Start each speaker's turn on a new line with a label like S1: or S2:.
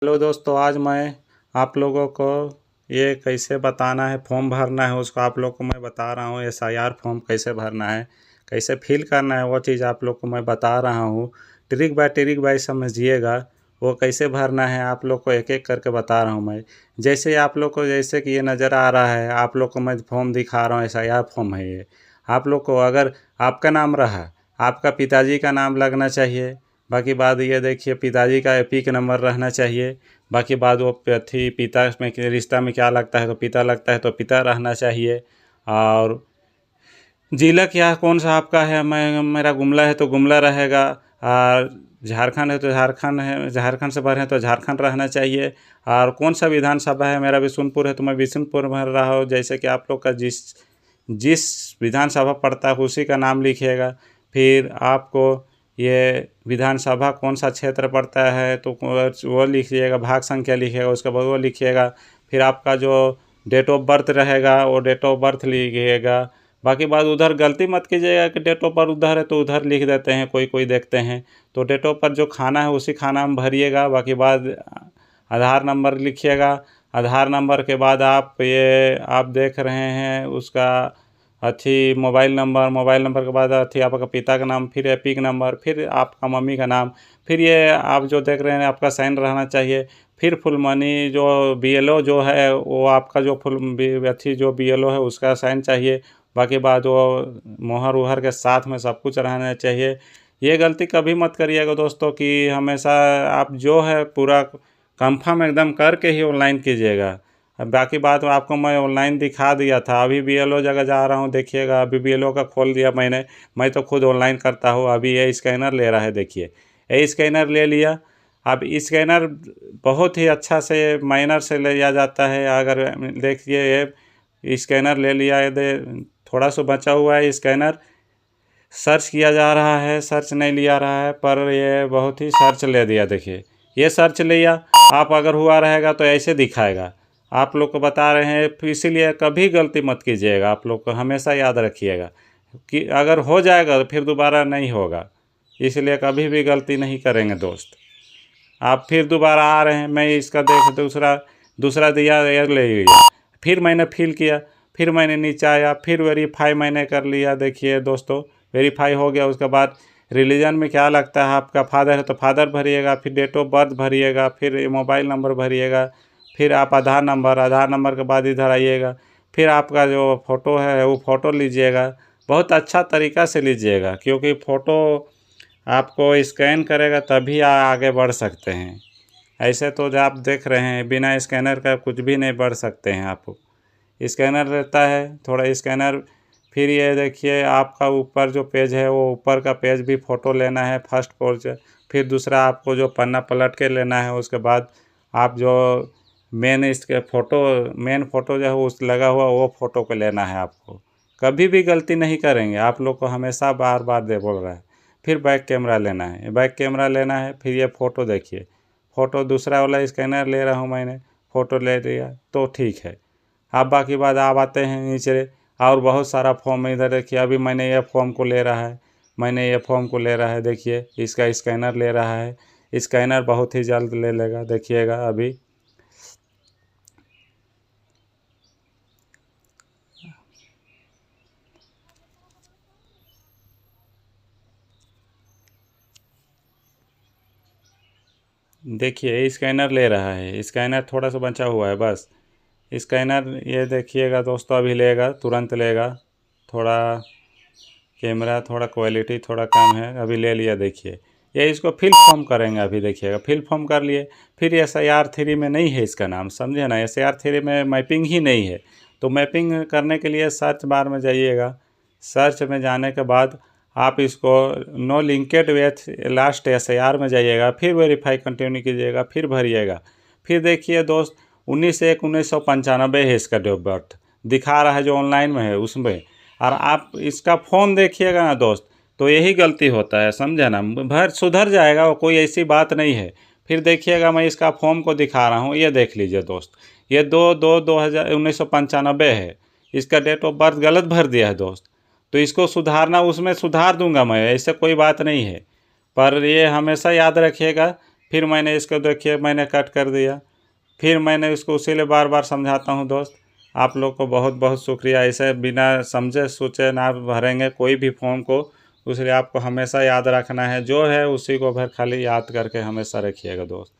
S1: Hello दोस्तों, आज मैं आप लोगों को ये कैसे बताना है, फॉर्म भरना है उसको आप लोग को मैं बता रहा हूँ। SIR फॉर्म कैसे भरना है, कैसे फिल करना है, वो चीज़ आप लोग को मैं बता रहा हूँ। ट्रिक बाय समझिएगा। वो कैसे भरना है आप लोग को एक एक करके बता रहा हूँ मैं। जैसे आप लोग को, जैसे कि ये नज़र आ रहा है, आप लोग को मैं फॉर्म दिखा रहा हूँ। SIR फॉर्म है ये। आप लोग को अगर आपका नाम रहा, आपका पिताजी का नाम लगना चाहिए। बाकी बात ये देखिए, पिताजी का एपिक नंबर रहना चाहिए। बाकी बात वो पिता में रिश्ता में क्या लगता है, तो पिता लगता है तो पिता रहना चाहिए। और जिला क्या कौन सा आपका है, मेरा गुमला है तो गुमला रहेगा। और झारखंड है तो झारखंड है, झारखंड से भर है तो झारखंड रहना चाहिए। और कौन सा विधानसभा है, मेरा बिशुनपुर है तो मैं बिशुनपुर भर रहा हूँ। जैसे कि आप लोग का जिस जिस विधानसभा पड़ता है उसी का नाम लिखिएगा। फिर आपको ये विधानसभा कौन सा क्षेत्र पड़ता है तो वो लिखिएगा, भाग संख्या लिखिएगा, उसके बाद वो लिखिएगा। फिर आपका जो डेट ऑफ बर्थ रहेगा वो डेट ऑफ बर्थ लिखिएगा। बाकी बात उधर गलती मत कीजिएगा कि डेट ऑफ बर्थ उधर है तो उधर लिख देते हैं, कोई कोई देखते हैं। तो डेट ऑफ बर्थ जो खाना है उसी खाना में भरिएगा। बाकी बात आधार नंबर लिखिएगा। आधार नंबर के बाद आप देख रहे हैं उसका मोबाइल नंबर के बाद आपका पिता का नाम, फिर एपिक नंबर, फिर आपका मम्मी का नाम, फिर ये आप जो देख रहे हैं आपका साइन रहना चाहिए। फिर फुल मनी जो BLO जो है वो आपका जो जो BLO है उसका साइन चाहिए। बाकी बात वो मोहर उहर के साथ में सब कुछ रहना चाहिए। ये गलती कभी मत करिएगा दोस्तों कि हमेशा आप जो है पूरा कंफर्म एकदम करके ही ऑनलाइन कीजिएगा। अब बाकी बात आपको मैं ऑनलाइन दिखा दिया था। अभी BLO जगह जा रहा हूँ, देखिएगा। अभी BLO का खोल दिया मैंने। मैं तो खुद ऑनलाइन करता हूँ। अभी ये स्कैनर ले रहा है, देखिए ये स्कैनर ले लिया। अब स्कैनर बहुत ही अच्छा से माइनर से लिया जाता है। अगर देखिए ये स्कैनर ले लिया है, थोड़ा सा बचा हुआ है स्कैनर। सर्च किया जा रहा है, सर्च नहीं लिया रहा है, पर ये बहुत ही सर्च ले दिया। देखिए ये सर्च लिया। आप अगर हुआ रहेगा तो ऐसे दिखाएगा। आप लोग को बता रहे हैं, इसीलिए कभी गलती मत कीजिएगा। आप लोग को हमेशा याद रखिएगा कि अगर हो जाएगा तो फिर दोबारा नहीं होगा। इसलिए कभी भी गलती नहीं करेंगे दोस्त। आप फिर दोबारा आ रहे हैं, मैं इसका देख दूसरा दिया, ये ले लिया। फिर मैंने फिल किया, फिर मैंने नीचे आया, फिर वेरीफाई मैंने कर लिया। देखिए दोस्तों, वेरीफाई हो गया। उसके बाद रिलीजन में क्या लगता है, आपका फादर है तो फादर भरिएगा, फिर डेट ऑफ बर्थ भरिएगा, फिर मोबाइल नंबर भरिएगा, फिर आप आधार नंबर के बाद इधर आइएगा। फिर आपका जो फ़ोटो है वो फ़ोटो लीजिएगा। बहुत अच्छा तरीक़ा से लीजिएगा, क्योंकि फ़ोटो आपको स्कैन करेगा तभी आगे बढ़ सकते हैं। ऐसे तो जो आप देख रहे हैं, बिना स्कैनर का कुछ भी नहीं बढ़ सकते हैं। आप स्कैनर रहता है, थोड़ा स्कैनर। फिर ये देखिए आपका ऊपर जो पेज है वो ऊपर का पेज भी फ़ोटो लेना है, फर्स्ट पेज। फिर दूसरा आपको जो पन्ना पलट के लेना है। उसके बाद आप जो मेन फ़ोटो जो है उस लगा हुआ वो फ़ोटो को लेना है आपको। कभी भी गलती नहीं करेंगे, आप लोग को हमेशा बार बार बोल रहा है। फिर बैक कैमरा लेना है, बैक कैमरा लेना है। फिर ये फ़ोटो देखिए, फ़ोटो दूसरा वाला स्कैनर ले रहा हूँ मैंने, फ़ोटो ले लिया तो ठीक है। आप बाकी बात आप आते हैं नीचे, और बहुत सारा फॉर्म इधर देखिए। अभी मैंने ये फॉर्म को ले रहा है, देखिए इसका स्कैनर ले रहा है। स्कैनर बहुत ही जल्द ले लेगा, देखिएगा अभी। देखिए स्कैनर ले रहा है, स्कैनर थोड़ा सा बचा हुआ है बस। स्कैनर ये देखिएगा दोस्तों, अभी लेगा, तुरंत लेगा। थोड़ा कैमरा थोड़ा क्वालिटी थोड़ा कम है, अभी ले लिया। देखिए ये इसको फिल फॉर्म करेंगे, अभी देखिएगा। फिल फॉर्म कर लिए। फिर SIR 3 में नहीं है इसका नाम, समझे ना। SIR 3 में मैपिंग ही नहीं है। तो मैपिंग करने के लिए सर्च बार में जाइएगा। सर्च में जाने के बाद आप इसको no linked with last SIR में जाइएगा। फिर वेरीफाई कंटिन्यू कीजिएगा, फिर भरिएगा। फिर देखिए दोस्त, 19/1/1995 है इसका डेट ऑफ बर्थ दिखा रहा है, जो ऑनलाइन में है उसमें। और आप इसका फॉर्म देखिएगा ना दोस्त, तो यही गलती होता है, समझे ना। सुधर जाएगा, वो कोई ऐसी बात नहीं है। फिर देखिएगा, मैं इसका फॉर्म को दिखा रहा हूँ, ये देख लीजिए दोस्त। ये 2/2/1995 है। इसका डेट ऑफ बर्थ गलत भर दिया है दोस्त। तो इसको सुधारना, उसमें सुधार दूंगा मैं, ऐसे कोई बात नहीं है। पर ये हमेशा याद रखिएगा फिर मैंने इसको देखिए मैंने कट कर दिया। फिर मैंने इसको उसी लिए बार बार समझाता हूँ दोस्त। आप लोग को बहुत बहुत शुक्रिया। ऐसे बिना समझे सोचे ना भरेंगे कोई भी फॉर्म को, इसलिए आपको हमेशा याद रखना है जो है उसी को भर खाली याद करके हमेशा रखिएगा दोस्त।